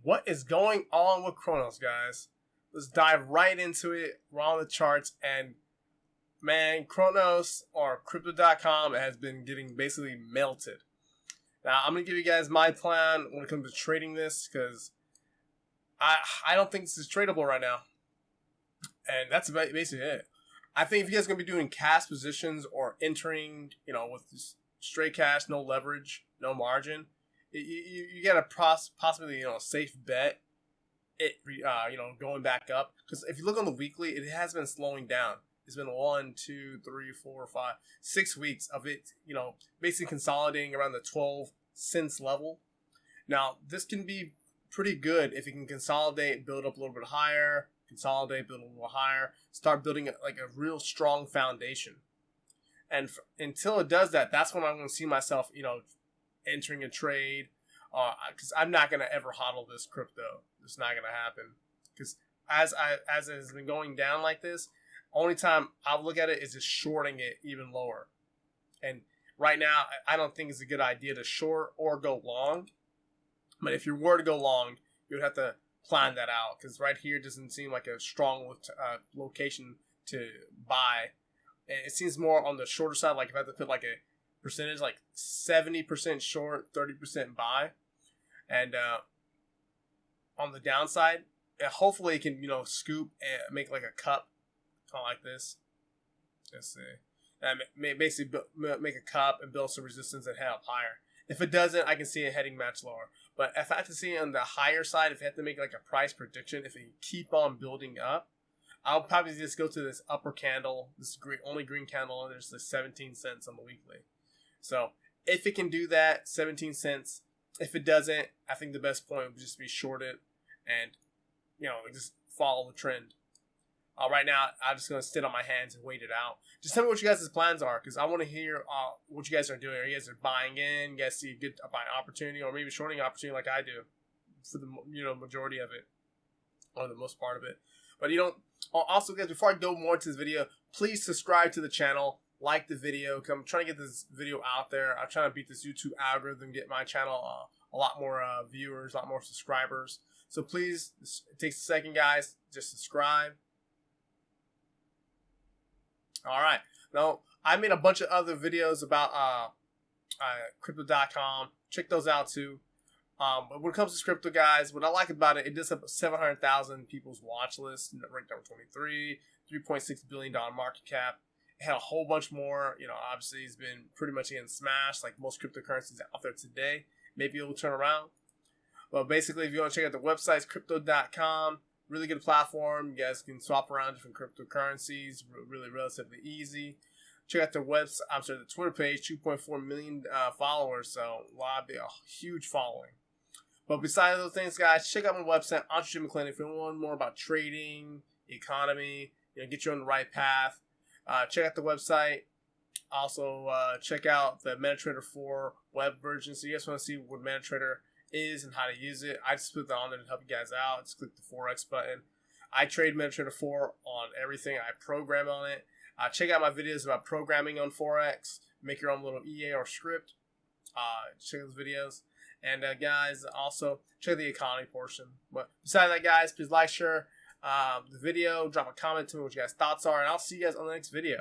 What is going on with Cronos, guys? Let's dive right into it. We're on the charts, and man, Cronos or crypto.com has been getting basically melted. Now, I'm going to give you guys my plan when it comes to trading this, because I don't think this is tradable right now. And that's basically it. I think if you guys are going to be doing cash positions or entering, with just straight cash, no leverage, no margin, you got a possibly, safe bet it, going back up. Because if you look on the weekly, it has been slowing down. It's been 1, 2, 3, 4, 5, 6 weeks of it, basically consolidating around the 12 cents level. Now, this can be pretty good if you can consolidate, build up a little bit higher, consolidate, build a little higher, start building like a real strong foundation. And until it does that, that's when I'm going to see myself, entering a trade. Because I'm not going to ever hodl this crypto. It's not going to happen. Because as it has been going down like this, only time I'll look at it is just shorting it even lower. And right now, I don't think it's a good idea to short or go long. But if you were to go long, you would have to plan that out. Because right here doesn't seem like a strong location to buy. And it seems more on the shorter side. Like if I had to put like a percentage, like 70% short, 30% buy. And on the downside, hopefully it can, scoop and make like a cup. Kind of like this. Let's see. And basically make a cup and build some resistance and head up higher. If it doesn't, I can see it heading much lower. But if I have to see it on the higher side, if I have to make like a price prediction, if it keep on building up, I'll probably just go to this upper candle, this only green candle, and there's the 17 cents on the weekly. So if it can do that, 17 cents. If it doesn't, I think the best point would just be short it and, just follow the trend. Right now, I'm just going to sit on my hands and wait it out. Just tell me what you guys' plans are, because I want to hear what you guys are doing. Are you guys buying in? You guys see a good buying opportunity, or maybe shorting opportunity like I do for the majority of it, or the most part of it. But also, guys, before I go more into this video, please subscribe to the channel, like the video. I'm trying to get this video out there. I'm trying to beat this YouTube algorithm, get my channel a lot more viewers, a lot more subscribers. So please, it takes a second, guys. Just subscribe. All right. Now, I made a bunch of other videos about crypto.com. Check those out too. But when it comes to crypto, guys, what I like about it, it does have 700,000 people's watch list, ranked number 23, $3.6 billion market cap. It had a whole bunch more. Obviously, it's been pretty much getting smashed like most cryptocurrencies out there today. Maybe it will turn around. But basically, if you want to check out the website, it's crypto.com. Really good platform. You guys can swap around different cryptocurrencies. Really relatively easy. Check out their website. The Twitter page. 2.4 million followers. So a huge following. But besides those things, guys, check out my website, Entre McClendon, if you want to learn more about trading, economy, get you on the right path. Check out the website. Also, check out the MetaTrader 4 web version. So you guys want to see what MetaTrader is and how to use it. I just put that on there to help you guys out. Just click the Forex button. I trade MetaTrader 4 on everything. I program on it. Check out my videos about programming on Forex. Make your own little EA or script. Check those videos. And guys, also check the economy portion. But besides that, guys, please like, share the video, drop a comment, tell me what you guys' thoughts are, and I'll see you guys on the next video.